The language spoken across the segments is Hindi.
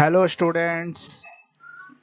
हेलो स्टूडेंट्स,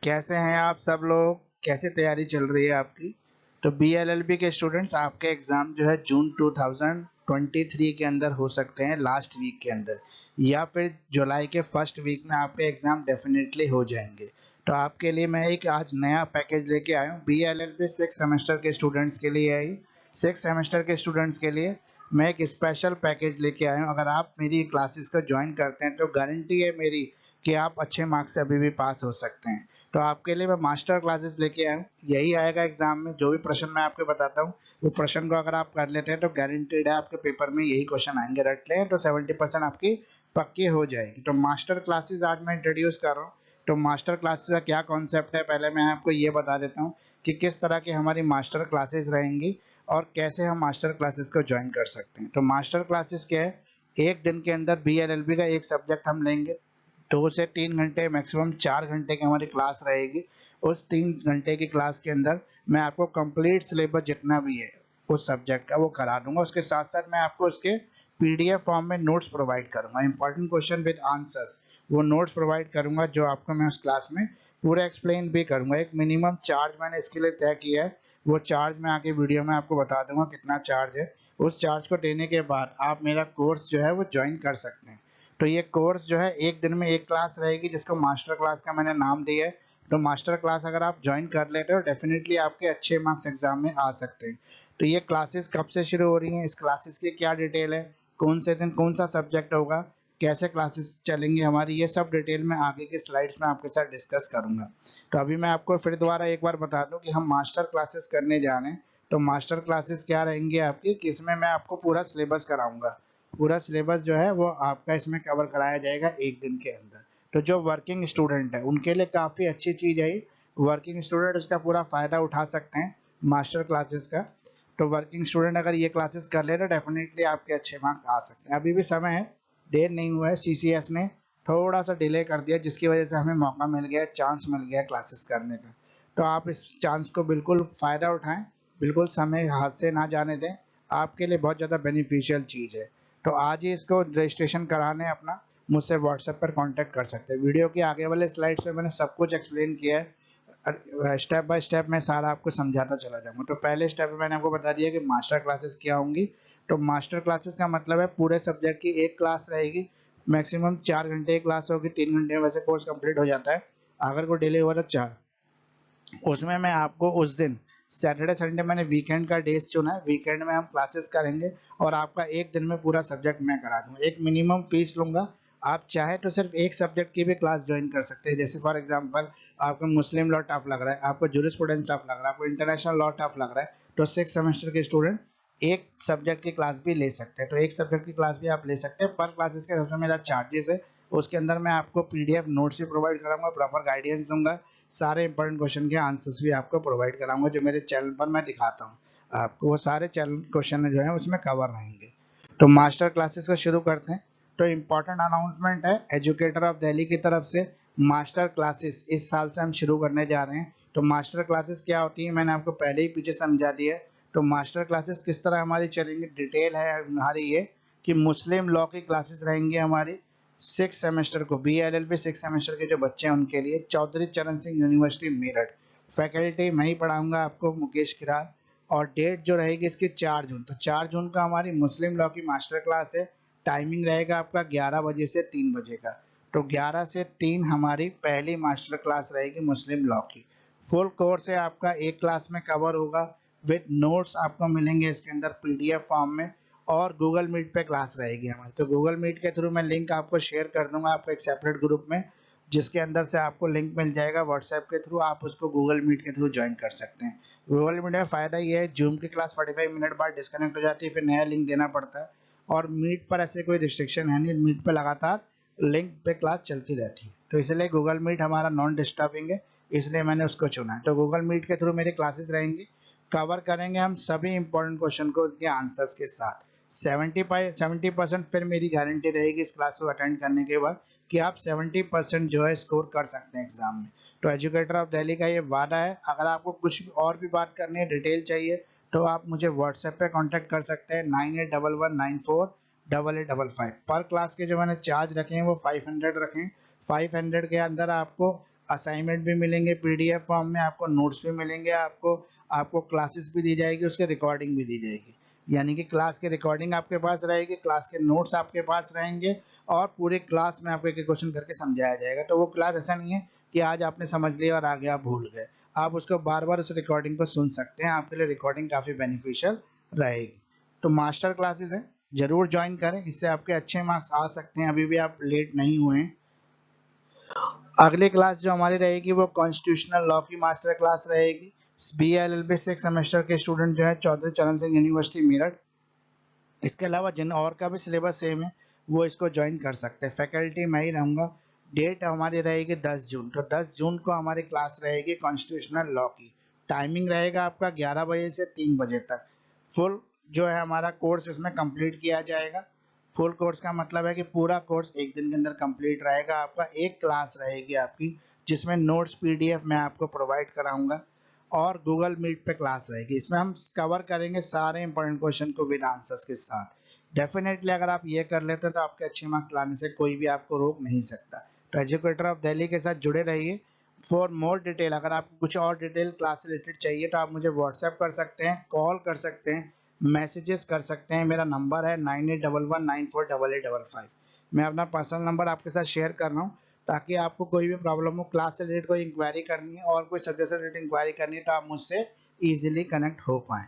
कैसे हैं आप सब लोग? कैसे तैयारी चल रही है आपकी? तो बीएलएलबी के स्टूडेंट्स, आपके एग्ज़ाम जो है जून 2023 के अंदर हो सकते हैं, लास्ट वीक के अंदर, या फिर जुलाई के फर्स्ट वीक में आपके एग्ज़ाम डेफिनेटली हो जाएंगे। तो आपके लिए मैं एक आज नया पैकेज लेके आया हूँ। बीएलएलबी 6 सेमेस्टर के स्टूडेंट्स के लिए है। 6 सेमेस्टर के स्टूडेंट्स के लिए मैं एक स्पेशल पैकेज लेके आया हूँ। अगर आप मेरी क्लासेस को ज्वाइन करते हैं तो गारंटी है मेरी कि आप अच्छे मार्क्स से अभी भी पास हो सकते हैं। तो आपके लिए मैं मास्टर क्लासेस लेके आया हूँ। यही आएगा एग्जाम में, जो भी प्रश्न मैं आपको बताता हूँ वो प्रश्न को अगर आप कर लेते हैं तो गारंटेड है आपके पेपर में यही क्वेश्चन आएंगे। रट लें तो 70% आपकी पक्की हो जाएगी। तो मास्टर क्लासेस आज मैं इंट्रोड्यूस कर रहा हूँ। तो मास्टर क्लासेस का क्या कॉन्सेप्ट है, पहले मैं आपको ये बता देता हूँ कि किस तरह की हमारी मास्टर क्लासेस रहेंगी और कैसे हम मास्टर क्लासेस को ज्वाइन कर सकते हैं। तो मास्टर क्लासेस क्या है, एक दिन के अंदर बीएलएलबी का एक सब्जेक्ट हम लेंगे। 2 से 3 घंटे, मैक्सिमम 4 घंटे की हमारी क्लास रहेगी। उस 3 घंटे की क्लास के अंदर मैं आपको कंप्लीट सिलेबस जितना भी है उस सब्जेक्ट का वो करा दूंगा। उसके साथ साथ मैं आपको उसके पीडीएफ फॉर्म में नोट्स प्रोवाइड करूंगा, इंपॉर्टेंट क्वेश्चन विद आंसर्स। वो नोट्स प्रोवाइड करूंगा जो आपको मैं उस क्लास में पूरा एक्सप्लेन भी करूंगा। एक मिनिमम चार्ज मैंने इसके लिए तय किया है, वो चार्ज मैं आगे वीडियो में आपको बता दूंगा कितना चार्ज है। उस चार्ज को देने के बाद आप मेरा कोर्स जो है वो ज्वाइन कर सकते हैं। तो ये कोर्स जो है एक दिन में एक क्लास रहेगी जिसको मास्टर क्लास का मैंने नाम दिया है। तो मास्टर क्लास अगर आप ज्वाइन कर लेते हो डेफिनेटली आपके अच्छे मार्क्स एग्जाम में आ सकते हैं। तो ये क्लासेस कब से शुरू हो रही हैं, इस क्लासेस की क्या डिटेल है, कौन से दिन कौन सा सब्जेक्ट होगा, कैसे क्लासेस चलेंगे हमारी, ये सब डिटेल में आगे के स्लाइड्स में आपके साथ डिस्कस करूंगा। तो अभी मैं आपको फिर दोबारा एक बार बता दूं कि हम मास्टर क्लासेस करने जा रहे हैं। तो मास्टर क्लासेस क्या रहेंगी आपकी कि इसमें मैं आपको पूरा सिलेबस कराऊंगा। पूरा सिलेबस जो है वो आपका इसमें कवर कराया जाएगा एक दिन के अंदर। तो जो वर्किंग स्टूडेंट है उनके लिए काफ़ी अच्छी चीज़ है। वर्किंग स्टूडेंट इसका पूरा फ़ायदा उठा सकते हैं मास्टर क्लासेस का। तो वर्किंग स्टूडेंट अगर ये क्लासेस कर ले तो डेफिनेटली आपके अच्छे मार्क्स आ सकते हैं। अभी भी समय है, देर नहीं हुआ है। सीसीएस ने थोड़ा सा डिले कर दिया जिसकी वजह से हमें मौका मिल गया, चांस मिल गया क्लासेस करने का। तो आप इस चांस को बिल्कुल फ़ायदा उठाएं, बिल्कुल समय हाथ से ना जाने दें। आपके लिए बहुत ज़्यादा बेनिफिशियल चीज़ है। तो आज ही इसको रजिस्ट्रेशन कराने अपना मुझसे व्हाट्सएप पर कांटेक्ट कर सकते हैं। वीडियो के आगे वाले स्लाइड्स में मैंने सब कुछ एक्सप्लेन किया है, स्टेप बाय स्टेप मैं सारा आपको समझाता चला जाऊंगा। तो पहले स्टेप में मैंने आपको बता दिया कि मास्टर क्लासेस क्या होंगी। तो मास्टर क्लासेस का मतलब है पूरे सब्जेक्ट की एक क्लास रहेगी। मैक्सिमम 4 घंटे की क्लास होगी, 3 घंटे में वैसे कोर्स कंप्लीट हो जाता है। अगर कोई डिले हुआ तो 4। उसमें मैं आपको उस दिन सैटरडे संडे मैंने वीकेंड का डेज चुना है, वीकेंड में हम क्लासेस करेंगे और आपका एक दिन में पूरा सब्जेक्ट मैं करा दूंगा। एक मिनिमम फीस लूंगा। आप चाहे तो सिर्फ एक सब्जेक्ट की भी क्लास ज्वाइन कर सकते हैं। जैसे फॉर एग्जांपल आपको मुस्लिम लॉ टफ लग रहा है, आपको जूरिस्प्रूडेंस टफ लग रहा है, आपको इंटरनेशनल लॉ टफ लग रहा है, तो 6 सेमेस्टर के स्टूडेंट एक सब्जेक्ट की क्लास भी ले सकते हैं। तो एक सब्जेक्ट की क्लास भी आप ले सकते हैं। पर क्लासेस के हिसाब से मेरा चार्जेस है। उसके अंदर मैं आपको पीडीएफ नोट्स भी प्रोवाइड कराऊंगा, प्रॉपर गाइडेंस दूंगा, सारे इंपॉर्टेंट क्वेश्चन के आंसर्स भी आपको प्रोवाइड कराऊंगा जो मेरे चैनल पर मैं दिखाता हूँ आपको। वो सारे चैनल क्वेश्चन जो है उसमें कवर रहेंगे। तो मास्टर क्लासेस को शुरू करते हैं। तो इम्पोर्टेंट अनाउंसमेंट है एजुकेटर ऑफ दिल्ली की तरफ से, मास्टर क्लासेस इस साल से हम शुरू करने जा रहे हैं। तो मास्टर क्लासेस क्या होती है मैंने आपको पहले ही पीछे समझा दिया है। तो मास्टर क्लासेस किस तरह हमारी चलेंगी, डिटेल है हमारी ये कि मुस्लिम लॉ की क्लासेस रहेंगी हमारी 6 सेमेस्टर को। बीएलएलबी 6 सेमेस्टर के जो बच्चे हैं उनके लिए चौधरी चरण सिंह यूनिवर्सिटी मेरठ। फैकल्टी मैं ही पढ़ाऊंगा आपको, मुकेश किरार। और डेट जो रहेगी इसकी 4 जून। तो 4 जून का हमारी मुस्लिम लॉ की मास्टर क्लास है। टाइमिंग रहेगा आपका 11 बजे से 3 बजे का। तो 11 से 3 हमारी पहली मास्टर क्लास रहेगी मुस्लिम लॉ की। फुल कोर्स है आपका, एक क्लास में कवर होगा विद नोट्स आपको मिलेंगे इसके अंदर पीडीएफ फॉर्म में। और गूगल मीट पे क्लास रहेगी हमारी। तो गूगल मीट के थ्रू मैं लिंक आपको शेयर कर दूंगा आपको एक सेपरेट ग्रुप में, जिसके अंदर से आपको लिंक मिल जाएगा व्हाट्सएप के थ्रू। आप उसको गूगल मीट के थ्रू ज्वाइन कर सकते हैं। गूगल मीट में फ़ायदा ये है, जूम की क्लास 45 मिनट बाद डिस्कनेक्ट हो जाती है, फिर नया लिंक देना पड़ता है। और मीट पर ऐसे कोई रिस्ट्रिक्शन है नहीं, मीट पर लगातार लिंक पे क्लास चलती रहती है। तो इसलिए गूगल मीट हमारा नॉन डिस्टर्बिंग है, इसलिए मैंने उसको चुना है। तो गूगल मीट के थ्रू मेरी क्लासेस रहेंगी। कवर करेंगे हम सभी इंपॉर्टेंट क्वेश्चन को उनके आंसर्स के साथ। 70% फिर मेरी गारंटी रहेगी इस क्लास को अटेंड करने के बाद कि आप 70% जो है स्कोर कर सकते हैं एग्जाम में। तो एजुकेटर ऑफ दिल्ली का ये वादा है। अगर आपको कुछ और भी बात करनी है, डिटेल चाहिए, तो आप मुझे व्हाट्सएप पे कांटेक्ट कर सकते हैं 9811948855। पर क्लास के जो मैंने चार्ज रखे हैं वो 500 रखे हैं। 500 के अंदर आपको असाइनमेंट भी मिलेंगे पीडीएफ फॉर्म में, आपको नोट्स भी मिलेंगे, आपको आपको क्लासेस भी दी जाएगी, उसके रिकॉर्डिंग भी दी जाएगी। यानी कि क्लास की रिकॉर्डिंग आपके पास रहेगी, क्लास के नोट्स आपके पास रहेंगे और पूरे क्लास में आपको एक क्वेश्चन करके समझाया जाएगा। तो वो क्लास ऐसा नहीं है कि आज आपने समझ लिया और आगे आप भूल गए, आप उसको बार बार उस रिकॉर्डिंग को सुन सकते हैं। आपके लिए रिकॉर्डिंग काफ़ी बेनिफिशियल रहेगी। तो मास्टर क्लासेस है, जरूर ज्वाइन करें, इससे आपके अच्छे मार्क्स आ सकते हैं। अभी भी आप लेट नहीं हुए हैं। अगली क्लास जो हमारी रहेगी वो कॉन्स्टिट्यूशनल लॉ की मास्टर क्लास रहेगी। BLLB 6 सेमेस्टर के स्टूडेंट जो है चौधरी चरण सिंह यूनिवर्सिटी मेरठ, इसके अलावा जिन और का भी सिलेबस सेम है वो इसको ज्वाइन कर सकते हैं। फैकल्टी मैं ही रहूँगा। डेट हमारी रहेगी 10 जून। तो 10 जून को हमारी क्लास रहेगी कॉन्स्टिट्यूशनल लॉ की। टाइमिंग रहेगा आपका 11 बजे से 3 बजे तक। फुल जो है हमारा कोर्स इसमें कंप्लीट किया जाएगा। फुल कोर्स का मतलब है कि पूरा कोर्स एक दिन के अंदर कंप्लीट रहेगा आपका। एक क्लास रहेगी आपकी जिसमें नोट्स पीडीएफ मैं आपको प्रोवाइड कराऊंगा और गूगल मीट पे क्लास रहेगी। इसमें हम कवर करेंगे सारे इंपॉर्टेंट क्वेश्चन को विद आंसर्स के साथ। डेफिनेटली अगर आप ये कर लेते तो आपके अच्छे मार्क्स लाने से कोई भी आपको रोक नहीं सकता। तो एजुकेटर ऑफ दिल्ली के साथ जुड़े रहिए। फॉर मोर डिटेल, अगर आपको कुछ और डिटेल क्लास रिलेटेड चाहिए तो आप मुझे व्हाट्सएप कर सकते हैं, कॉल कर सकते हैं, मैसेजेस कर सकते हैं। मेरा नंबर है 9811948855। मैं अपना पर्सनल नंबर आपके साथ शेयर कर रहा हूँ ताकि आपको कोई भी प्रॉब्लम हो, क्लास से रिलेटेड कोई इंक्वायरी करनी है और कोई सब्जेक्ट से रिलेटेड इंक्वायरी करनी है तो आप मुझसे इजीली कनेक्ट हो पाएँ।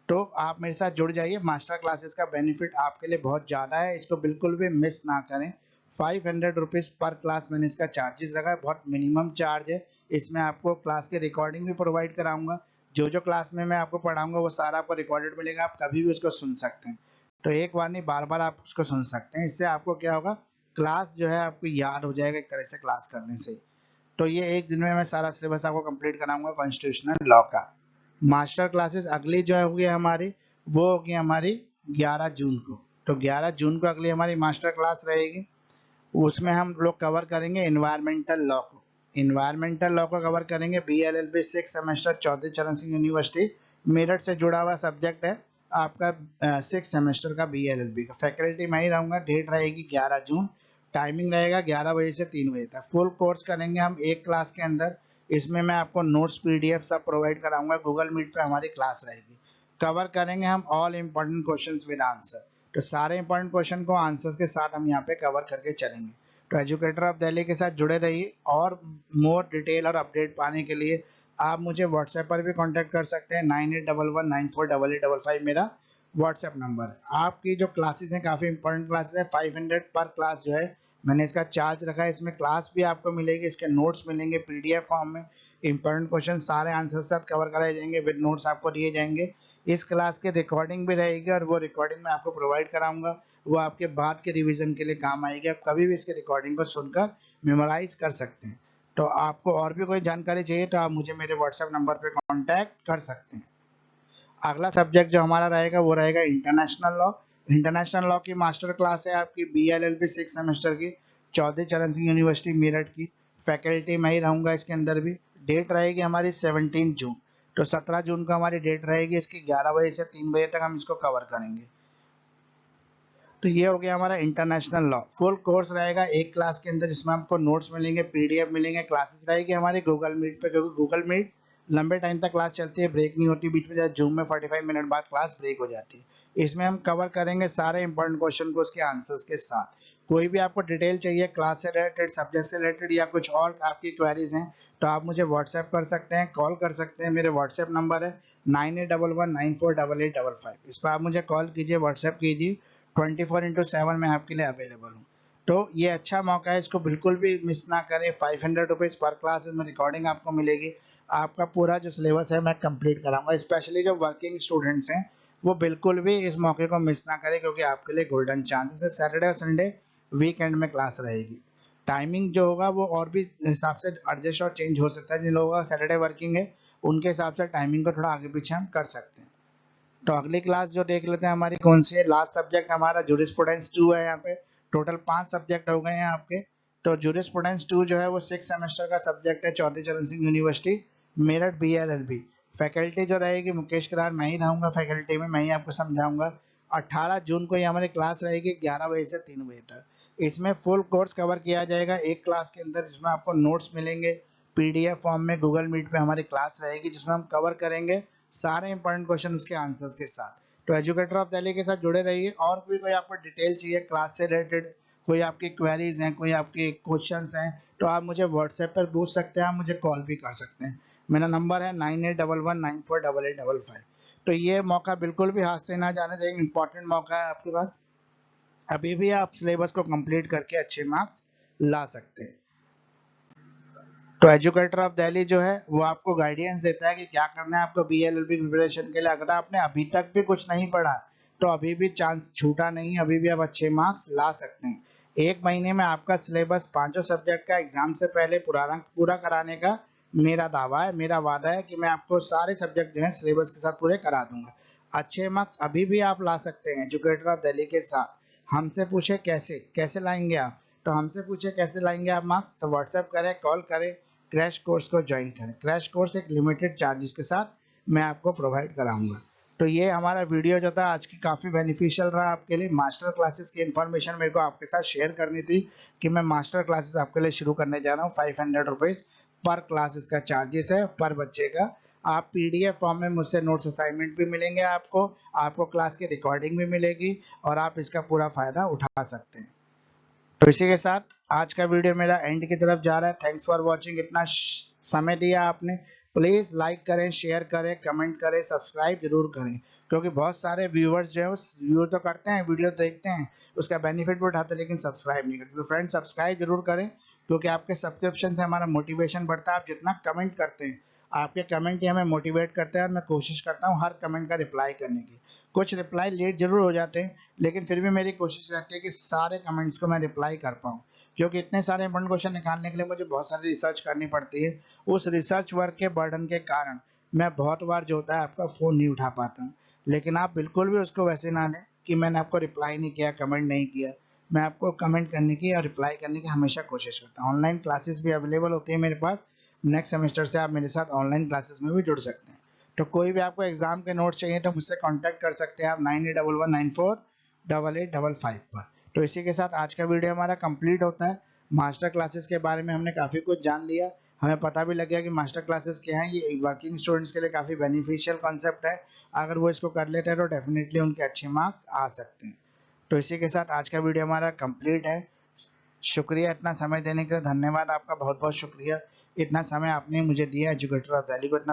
तो आप मेरे साथ जुड़ जाइए। मास्टर क्लासेस का बेनिफिट आपके लिए बहुत ज़्यादा है, इसको बिल्कुल भी मिस ना करें। 500 रुपीज़ पर क्लास मैंने इसका चार्जेस रखा है, बहुत मिनिमम चार्ज है। इसमें आपको क्लास की रिकॉर्डिंग भी प्रोवाइड कराऊंगा। जो जो क्लास में मैं आपको पढ़ाऊंगा वो सारा आपको रिकॉर्डेड मिलेगा, आप कभी भी उसको सुन सकते हैं। तो एक बार नहीं, बार बार आप उसको सुन सकते हैं। इससे आपको क्या होगा, क्लास जो है आपको याद हो जाएगा एक तरह से क्लास करने से। तो ये एक दिन में मैं सारा सिलेबस आपको कंप्लीट कराऊंगा कॉन्स्टिट्यूशनल लॉ का। मास्टर क्लासेस अगली जो होगी हमारी, वो होगी हमारी 11 जून को। तो 11 जून को अगली हमारी मास्टर क्लास रहेगी। उसमें हम लोग कवर करेंगे इन्वायरमेंटल लॉ को। इन्वायरमेंटल लॉ को कवर करेंगे। BLLB 6 सेमेस्टर चौधरी चरण सिंह यूनिवर्सिटी मेरठ से जुड़ा हुआ सब्जेक्ट है आपका 6 सेमेस्टर का BLLB का। फैकल्टी मैं ही रहूँगा। डेट रहेगी 11 जून। टाइमिंग रहेगा 11 बजे से 3 बजे तक। फुल कोर्स करेंगे हम एक क्लास के अंदर। इसमें मैं आपको नोट्स पीडीएफ सब प्रोवाइड कराऊंगा। गूगल मीट पे हमारी क्लास रहेगी। कवर करेंगे हम all important questions with answer. तो सारे इंपॉर्टेंट क्वेश्चन को आंसर्स के साथ हम यहाँ पे कवर करके चलेंगे। तो एजुकेटर ऑफ दिल्ली के साथ जुड़े रहिए और मोर डिटेल और अपडेट पाने के लिए आप मुझे व्हाट्सएप पर भी कांटेक्ट कर सकते हैं। 9811948855 मेरा व्हाट्सएप नंबर है। आपकी जो क्लासेस हैं काफ़ी इंपॉर्टेंट क्लासेस है। 500 पर क्लास जो है मैंने इसका चार्ज रखा है। इसमें क्लास भी आपको मिलेगी, इसके नोट्स मिलेंगे पीडीएफ फॉर्म में। इंपॉर्टेंट क्वेश्चन सारे आंसर के साथ कवर कराए जाएंगे, विद नोट्स आपको दिए जाएंगे। इस क्लास की रिकॉर्डिंग भी रहेगी और वो रिकॉर्डिंग मैं आपको प्रोवाइड कराऊंगा। वो आपके बाद के रिवीजन के लिए काम आएगी। आप कभी भी इसकी रिकॉर्डिंग को सुनकर मेमोराइज कर सकते हैं। तो आपको और भी कोई जानकारी चाहिए तो आप मुझे मेरे व्हाट्सएप नंबर पे कांटेक्ट कर सकते हैं। अगला सब्जेक्ट जो हमारा रहेगा वो रहेगा इंटरनेशनल लॉ। इंटरनेशनल लॉ की मास्टर क्लास है आपकी BLLB 6 सेमेस्टर की चौधरी चरण सिंह यूनिवर्सिटी मेरठ की। फैकल्टी मैं ही रहूँगा इसके अंदर भी। डेट रहेगी हमारी 17 जून। तो 17 जून को हमारी डेट रहेगी इसकी। 11 बजे से 3 बजे तक हम इसको कवर करेंगे। तो ये हो गया हमारा इंटरनेशनल लॉ। फुल कोर्स रहेगा एक क्लास के अंदर जिसमें आपको नोट्स मिलेंगे, पीडीएफ मिलेंगे, क्लासेस रहेगी हमारी गूगल मीट पे, क्योंकि गूगल मीट लंबे टाइम तक क्लास चलती है, ब्रेक नहीं होती बीच में। जैसे जूम में 45 मिनट बाद क्लास ब्रेक हो जाती है। इसमें हम कवर करेंगे सारे इंपॉर्टेंट क्वेश्चन को उसके आंसर्स के साथ। कोई भी आपको डिटेल चाहिए क्लास से रिलेटेड, सब्जेक्ट से रिलेटेड या कुछ और आपकी क्वेरीज हैं तो आप मुझे व्हाट्सएप कर सकते हैं, कॉल कर सकते हैं। मेरे व्हाट्सएप नंबर है 9811948855। इस पर आप मुझे कॉल कीजिए, व्हाट्सएप कीजिए। 24x7 मैं आपके लिए अवेलेबल हूँ। तो ये अच्छा मौका है, इसको बिल्कुल भी मिस ना करें। 500 रुपीज़ पर क्लास में रिकॉर्डिंग आपको मिलेगी। आपका पूरा जो सिलेबस है मैं कंप्लीट कराऊंगा। स्पेशली जो वर्किंग स्टूडेंट्स हैं वो बिल्कुल भी इस मौके को मिस ना करें, क्योंकि आपके लिए गोल्डन चांस है। सिर्फ सैटरडे और संडे वीकेंड में क्लास रहेगी। टाइमिंग जो होगा वो और भी हिसाब से एडजस्ट और चेंज हो सकता है। जिन लोगों का सैटरडे वर्किंग है उनके हिसाब से टाइमिंग को थोड़ा आगे पीछे हम कर सकते हैं। तो अगली क्लास जो देख लेते हैं हमारी कौन सी है। लास्ट सब्जेक्ट हमारा जूरिस्प्रूडेंस 2 है। यहाँ पे टोटल 5 सब्जेक्ट हो गए हैं आपके। तो जूरिस्प्रूडेंस 2 जो है वो 6 सेमेस्टर का सब्जेक्ट है चौधरी चरण Singh university Meerut BLLB। Faculty जो रहेगी मुकेश करार मैं ही रहूँगा फैकल्टी में, मैं ही आपको समझाऊंगा। 18 जून को ये हमारी क्लास रहेगी 11 बजे से 3 बजे तक। इसमें फुल कोर्स कवर किया जाएगा एक क्लास के अंदर, जिसमें आपको नोट्स मिलेंगे पीडीएफ फॉर्म में। गूगल मीट पे हमारी क्लास रहेगी जिसमें हम कवर करेंगे सारे इंपॉर्टेंट क्वेश्चन उसके आंसर्स के साथ। तो एजुकेटर ऑफ दिल्ली के साथ जुड़े रहिए। और भी कोई आपको डिटेल चाहिए क्लास से रिलेटेड, कोई आपकी क्वेरीज हैं, कोई आपके क्वेश्चंस हैं, तो आप मुझे व्हाट्सएप पर पूछ सकते हैं, आप मुझे कॉल भी कर सकते हैं। मेरा नंबर है 9811948855। तो ये मौका बिल्कुल भी हाथ से ना जाने दें, इंपॉर्टेंट मौका है आपके पास। अभी भी आप सिलेबस को कंप्लीट करके अच्छे मार्क्स ला सकते हैं। तो एजुकेटर ऑफ दिल्ली जो है वो आपको गाइडेंस देता है कि क्या करना है आपको बीएलएलबी प्रिपरेशन के लिए। अगर आपने अभी तक भी कुछ नहीं पढ़ा तो अभी भी चांस छूटा नहीं, अभी भी आप अच्छे मार्क्स ला सकते हैं। एक महीने में आपका सिलेबस पांचों सब्जेक्ट का एग्जाम से पहले पूरा कराने का मेरा दावा है, मेरा वादा है कि मैं आपको सारे सब्जेक्ट जो है सिलेबस के साथ पूरे करा दूंगा। अच्छे मार्क्स अभी भी आप ला सकते हैं एजुकेटर ऑफ दिल्ली के साथ। हमसे पूछे कैसे कैसे लाएंगे आप, तो हमसे पूछे कैसे लाएंगे आप मार्क्स, तो व्हाट्सएप करें, कॉल करें, क्रैश कोर्स को ज्वाइन करें। क्रैश कोर्स एक लिमिटेड चार्जेस के साथ मैं आपको प्रोवाइड कराऊंगा। तो ये हमारा वीडियो जो था आज की काफ़ी बेनिफिशियल रहा आपके लिए। मास्टर क्लासेस की इन्फॉर्मेशन मेरे को आपके साथ शेयर करनी थी कि मैं मास्टर क्लासेस आपके लिए शुरू करने जा रहा हूँ। 500 रुपीज़ पर क्लास इसका चार्जेस है पर बच्चे का। आप पीडीएफ फॉर्म में मुझसे नोट्स असाइनमेंट भी मिलेंगे, आपको क्लास की रिकॉर्डिंग भी मिलेगी और आप इसका पूरा फायदा उठा सकते हैं। तो इसी के साथ आज का वीडियो मेरा एंड की तरफ जा रहा है। Thanks for watching. इतना समय दिया आपने, प्लीज लाइक करें, शेयर करें, कमेंट करें, सब्सक्राइब जरूर करें, क्योंकि बहुत सारे व्यूअर्स जो है वो व्यू तो करते हैं, वीडियो देखते हैं, उसका बेनिफिट भी उठाते हैं, लेकिन सब्सक्राइब नहीं करते। तो फ्रेंड्स सब्सक्राइब जरूर करें, क्योंकि आपके सब्सक्रिप्शन से हमारा मोटिवेशन बढ़ता है। आप जितना कमेंट करते हैं, आपके कमेंट ही हमें मोटिवेट करते हैं और मैं कोशिश करता हूँ हर कमेंट का रिप्लाई करने की। कुछ रिप्लाई लेट जरूर हो जाते हैं, लेकिन फिर भी मेरी कोशिश रहती है कि सारे कमेंट्स को मैं रिप्लाई कर पाऊँ, क्योंकि इतने सारे इंपॉर्टेंट क्वेश्चन निकालने के लिए मुझे बहुत सारी रिसर्च करनी पड़ती है। उस रिसर्च वर्क के बर्डन के कारण मैं बहुत बार जो होता है आपका फ़ोन नहीं उठा पाता हूँ। लेकिन आप बिल्कुल भी उसको वैसे ना लें कि मैंने आपको रिप्लाई नहीं किया, कमेंट नहीं किया। मैं आपको कमेंट करने की और रिप्लाई करने की हमेशा कोशिश करता हूँ। ऑनलाइन क्लासेस भी अवेलेबल होती है मेरे पास। नेक्स्ट सेमेस्टर से आप मेरे साथ ऑनलाइन क्लासेस में भी जुड़ सकते हैं। तो कोई भी आपको एग्जाम के नोट्स चाहिए तो मुझसे कांटेक्ट कर सकते हैं आप 9811948855 पर। तो इसी के साथ आज का वीडियो हमारा कंप्लीट होता है। मास्टर क्लासेस के बारे में हमने काफ़ी कुछ जान लिया, हमें पता भी लग गया कि मास्टर क्लासेस क्या है। ये वर्किंग स्टूडेंट्स के लिए काफ़ी बेनिफिशियल कॉन्सेप्ट है। अगर वो इसको कर लेते हैं तो डेफिनेटली उनके अच्छे मार्क्स आ सकते हैं। तो इसी के साथ आज का वीडियो हमारा कंप्लीट है। शुक्रिया इतना समय देने के लिए, धन्यवाद आपका, बहुत बहुत शुक्रिया। इतना समय आपने मुझे दिया एजुकेटर ऑफ दिल्ली को इतना